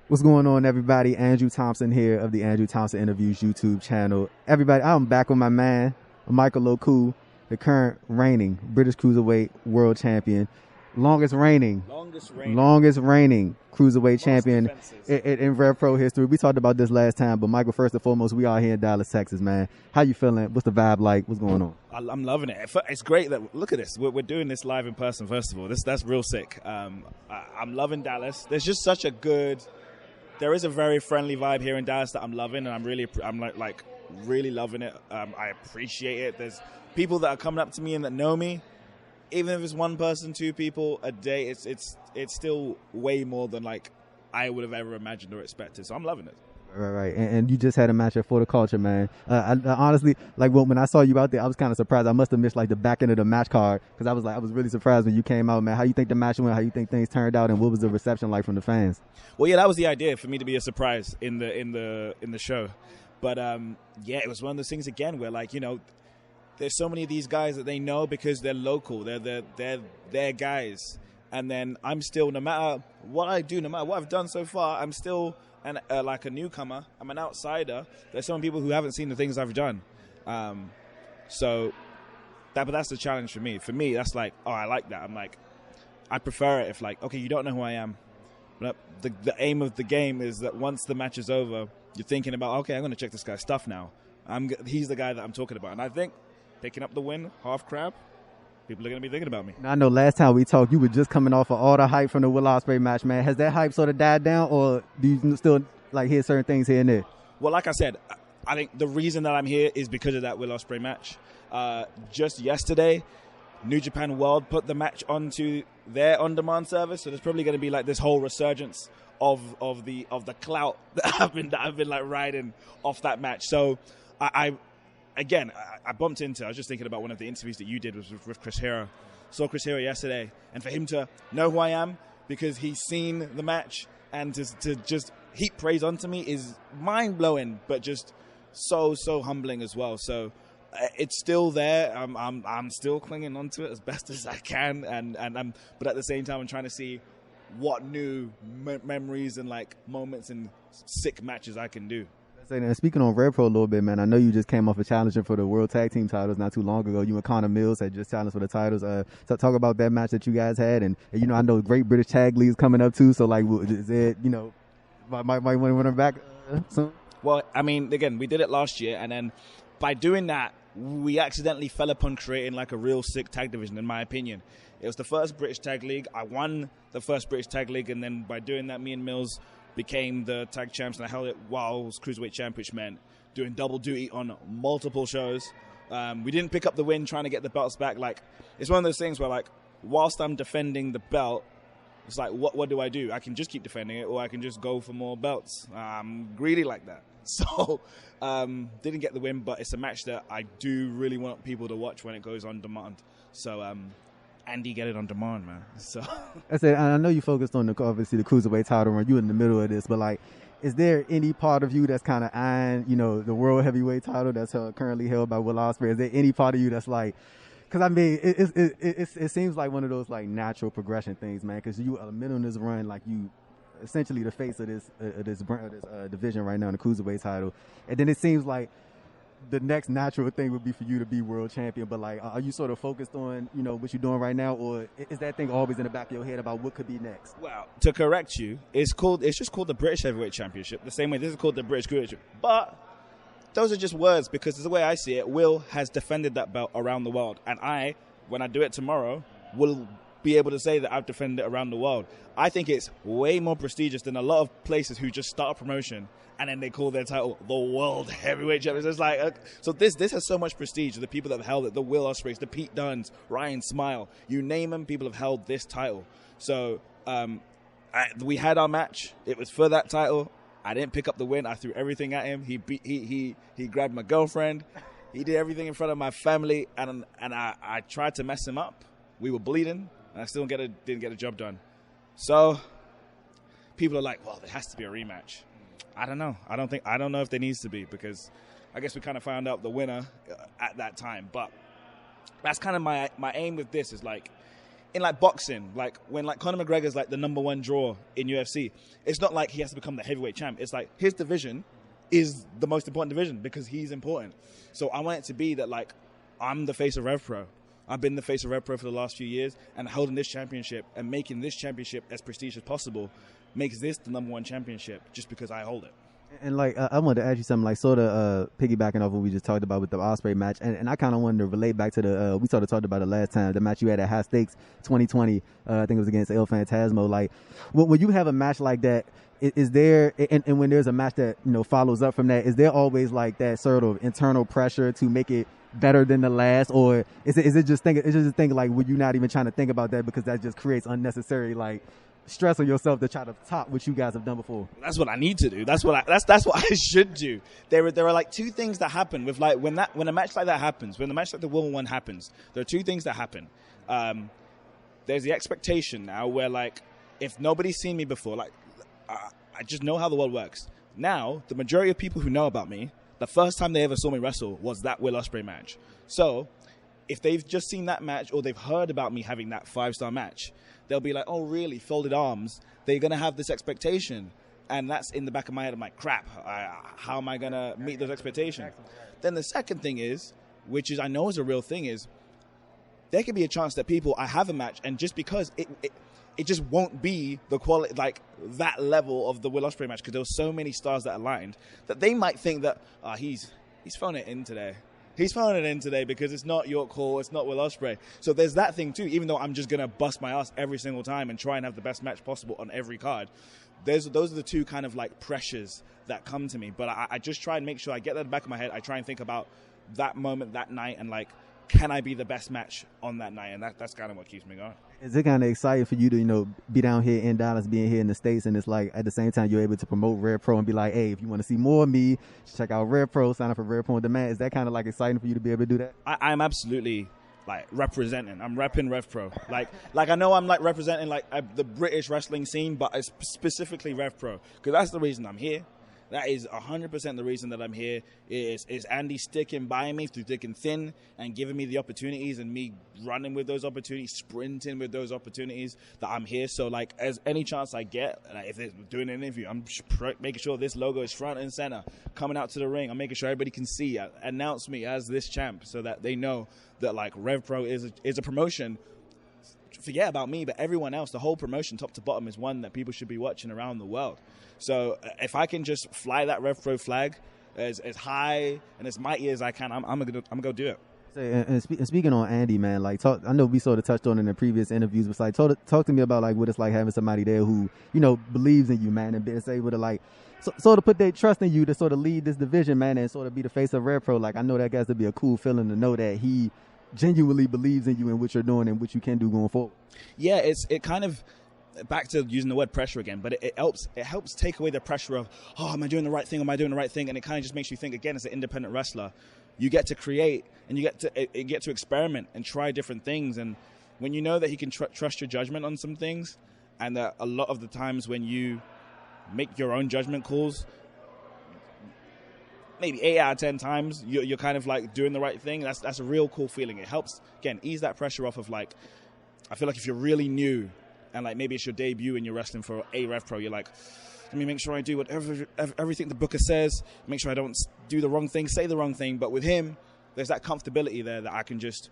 What's going on, everybody? Andrew Thompson here of the Andrew Thompson Interviews YouTube channel. Everybody, I'm back with my man, Michael Oku, the current reigning British Cruiserweight World Champion. Longest reigning Cruiserweight champion in RevPro history. We talked about this last time, but Michael, first and foremost, we are here in Dallas, Texas, man. How you feeling? What's the vibe like? What's going on? I'm loving it. It's great that, look at this, we're doing this live in person, first of all. That's real sick. I'm loving Dallas. There's just such a good... There is a very friendly vibe here in Dallas that I'm loving, and I'm really loving it. I appreciate it. There's people that are coming up to me and that know me. Even if it's one person, two people a day, it's still way more than like I would have ever imagined or expected. So I'm loving it. Right. And you just had a match at For The Culture, man. I honestly, like when I saw you out there, I was kind of surprised. I must have missed like the back end of the match card because I was really surprised when you came out, man. How you think the match went? How you think things turned out? And what was the reception like from the fans? Well, yeah, that was the idea, for me to be a surprise in the show. But yeah, it was one of those things again where, like, you know, there's so many of these guys that they know because they're local. They're guys. And then I'm still, no matter what I do, no matter what I've done so far, I'm still like a newcomer. I'm an outsider. There's some people who haven't seen the things I've done. So but that's the challenge for me. For me, that's like, oh, I like that. I'm like, I prefer it if, like, okay, you don't know who I am. But the aim of the game is that once the match is over, you're thinking about, okay, I'm going to check this guy's stuff now. He's the guy that I'm talking about. And I think picking up the win, half crab, people are going to be thinking about me. Now, I know last time we talked, you were just coming off of all the hype from the Woodlot Spray match, man. Has that hype sort of died down, or do you still like hear certain things here and there? Well, like I said, I think the reason that I'm here is because of that Woodlot Spray match. Just yesterday, New Japan World put the match onto their on-demand service, so there's probably going to be like this whole resurgence of the clout that I've been like riding off that match. So I bumped into, I was just thinking about one of the interviews that you did with Chris Hero. Saw Chris Hero yesterday, and for him to know who I am because he's seen the match and to just heap praise onto me is mind-blowing, but just so humbling as well. So it's still there. I'm still clinging onto it as best as I can, but at the same time, I'm trying to see what new memories and like moments and sick matches I can do. And speaking on RevPro a little bit, man, I know you just came off a challenging for the World Tag Team titles not too long ago. You and Connor Mills had just challenged for the titles. So talk about that match that you guys had, and you know, I know Great British Tag League's coming up too. So like, is it, you know, might want to run back soon? Well, I mean, again, we did it last year, and then by doing that, we accidentally fell upon creating like a real sick tag division, in my opinion. It was the first British Tag League. I won the first British Tag League, and then by doing that, me and Mills became the tag champs, and I held it while I was Cruiserweight champ, which meant doing double duty on multiple shows. We didn't pick up the win trying to get the belts back. Like, it's one of those things where, like, whilst I'm defending the belt, it's like, what do I do? I can just keep defending it, or I can just go for more belts. I'm greedy like that. So, didn't get the win, but it's a match that I do really want people to watch when it goes on demand. So, Andy, get it on demand, man. So I said, I know you focused on obviously the Cruiserweight title run. You're in the middle of this, but like, is there any part of you that's kind of eyeing, you know, the World Heavyweight title that's currently held by Woodlot Spray? Is there any part of you that's like, because I mean, it seems like one of those like natural progression things, man. Because you are middle in this run, like you essentially the face of this division right now in the Cruiserweight title, and then it seems like the next natural thing would be for you to be world champion. But like, are you sort of focused on, you know, what you're doing right now, or is that thing always in the back of your head about what could be next? Well, to correct you, it's just called the British Heavyweight Championship, the same way this is called the British Cruiserweight. But those are just words, because the way I see it, Will has defended that belt around the world, and I, when I do it tomorrow, will be able to say that I've defended it around the world. I think it's way more prestigious than a lot of places who just start a promotion and then they call their title the World Heavyweight Champions. It's like, so this has so much prestige. The people that have held it, the Will Ospreys, the Pete Dunnes, Ryan Smile, you name them, people have held this title. So we had our match. It was for that title. I didn't pick up the win. I threw everything at him. He grabbed my girlfriend. He did everything in front of my family, and I tried to mess him up. We were bleeding, and I still didn't get a job done. So people are like, well, there has to be a rematch. I don't know. I don't know if there needs to be, because I guess we kind of found out the winner at that time. But that's kind of my aim with this, is like, in like boxing, like when like Conor McGregor's like the #1 draw in UFC, it's not like he has to become the heavyweight champ. It's like his division is the most important division because he's important. So I want it to be that like I'm the face of RevPro. I've been the face of RevPro for the last few years, and holding this championship and making this championship as prestigious as possible makes this the #1 championship just because I hold it. And like I wanted to ask you something, like sort of piggybacking off what we just talked about with the Osprey match, and I kind of wanted to relate back to the we sort of talked about it last time, the match you had at High Stakes 2020. I think it was against El Phantasmo. Like when you have a match like that, is there and when there's a match that follows up from that, is there always like that sort of internal pressure to make it better than the last, or is it just thinking like, would you not even trying to think about that because that just creates unnecessary like stress on yourself to try to top what you guys have done before? That's what I need to do. That's what I should do. There are like two things that happen with like when a match like that happens, when a match like the Will one happens. There are two things that happen. There's the expectation now where like if nobody's seen me before, like I just know how the world works. Now the majority of people who know about me, the first time they ever saw me wrestle was that Will Ospreay match. So if they've just seen that match or they've heard about me having that 5-star match, they'll be like, oh, really? Folded arms? They're going to have this expectation. And that's in the back of my head. I'm like, crap, how am I going to meet those expectations? Then the second thing is, which is I know is a real thing, is there could be a chance that I have a match, and just because it just won't be the quality, like that level of the Will Ospreay match, because there were so many stars that aligned, that they might think that he's thrown it in today. He's throwing it in today because it's not York Hall, it's not Will Ospreay. So there's that thing too, even though I'm just going to bust my ass every single time and try and have the best match possible on every card. Those are the two kind of like pressures that come to me. But I just try and make sure I get that in the back of my head. I try and think about that moment, that night, and like, can I be the best match on that night? And that's kind of what keeps me going. Is it kind of exciting for you to, be down here in Dallas, being here in the States, and it's like at the same time you're able to promote RevPro and be like, hey, if you want to see more of me, check out RevPro, sign up for RevPro on demand. Is that kind of like exciting for you to be able to do that? I'm absolutely like representing. I'm repping RevPro. Like I know I'm like representing like the British wrestling scene, but it's specifically RevPro because that's the reason I'm here. That is 100% the reason that I'm here. Is Andy sticking by me through thick and thin and giving me the opportunities and me running with those opportunities, sprinting with those opportunities, that I'm here. So, like, as any chance I get, like, if they're doing an interview, I'm making sure this logo is front and center, coming out to the ring. I'm making sure everybody can see, announce me as this champ so that they know that, like, RevPro is a promotion. Forget about me, but everyone else, the whole promotion, top to bottom, is one that people should be watching around the world. So if I can just fly that RevPro flag as high and as mighty as I can, I'm gonna go do it. And speaking on Andy, man, like I know we sort of touched on it in the previous interviews, but like talk to me about like what it's like having somebody there who believes in you, man, and is able to like sort of put their trust in you to sort of lead this division, man, and sort of be the face of RevPro. Like I know that has to be a cool feeling to know that he genuinely believes in you and what you're doing and what you can do going forward. Yeah, it kind of, back to using the word pressure again, but it helps take away the pressure of, am I doing the right thing? Am I doing the right thing? And it kind of just makes you think, again, as an independent wrestler, you get to create and you get to experiment and try different things. And when you know that he can trust your judgment on some things, and that a lot of the times when you make your own judgment calls, maybe 8 out of 10 times you're kind of like doing the right thing. That's a real cool feeling. It helps, again, ease that pressure off of like, I feel like if you're really new and like maybe it's your debut and you're wrestling for a RevPro, you're like, let me make sure I do everything the booker says, make sure I don't do the wrong thing, say the wrong thing. But with him, there's that comfortability there that I can just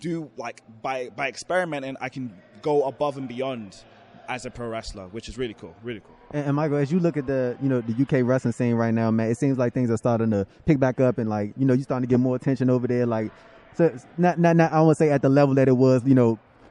do, like, by experimenting, I can go above and beyond as a pro wrestler, which is really cool, really cool. And Michael, as you look at the UK wrestling scene right now, man, it seems like things are starting to pick back up, and like you're starting to get more attention over there. Like, so it's not I don't want to say at the level that it was,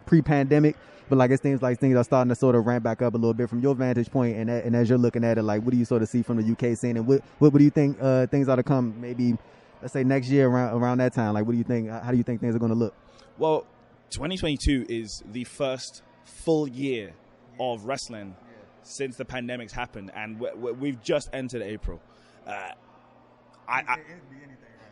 pre-pandemic, but like it seems like things are starting to sort of ramp back up a little bit from your vantage point. And as you're looking at it, like, what do you sort of see from the UK scene, and what do you think things are to come? Maybe let's say next year around that time. Like, what do you think? How do you think things are going to look? Well, 2022 is the first full year of wrestling since the pandemic's happened, and we've just entered April.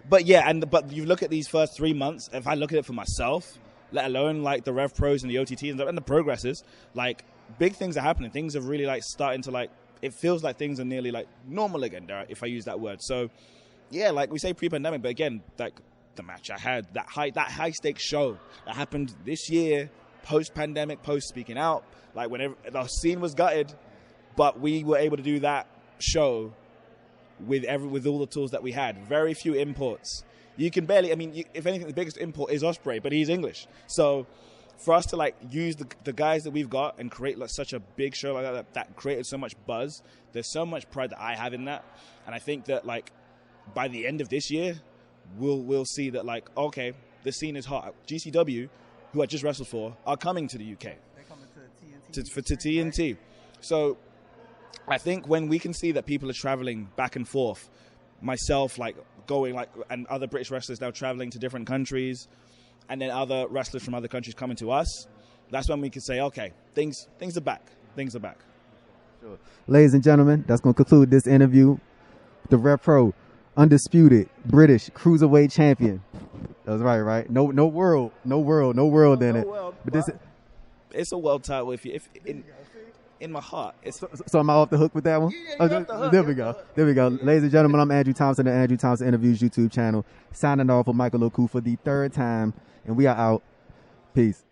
But you look at these first 3 months. If I look at it for myself, let alone like the RevPros and the OTTs and the progresses, like big things are happening. Things are really like starting to like. It feels like things are nearly like normal again, if I use that word. So, yeah, like we say pre-pandemic, but again, like the match I had, that high stakes show that happened this year, post pandemic, post speaking out, like whenever the scene was gutted, but we were able to do that show with all the tools that we had. Very few imports. You can barely, I mean, if anything, the biggest import is Osprey, but he's English. So for us to like use the guys that we've got and create like such a big show like that created so much buzz, there's so much pride that I have in that. And I think that like by the end of this year, we'll see that like, okay, the scene is hot. GCW, who I just wrestled for, are coming to the UK. They're coming to TNT. To TNT. So I think when we can see that people are traveling back and forth, myself like going like, and other British wrestlers now traveling to different countries, and then other wrestlers from other countries coming to us, that's when we can say, okay, things are back. Things are back. Sure. Ladies and gentlemen, that's going to conclude this interview. The RevPro undisputed British Cruiserweight champion. That was right? No world in it. But it's a world title if in my heart. So am I off the hook with that one? Yeah, there we go. Ladies and gentlemen, I'm Andrew Thompson, the Andrew Thompson Interviews YouTube channel. Signing off with Michael Oku for the third time, and we are out. Peace.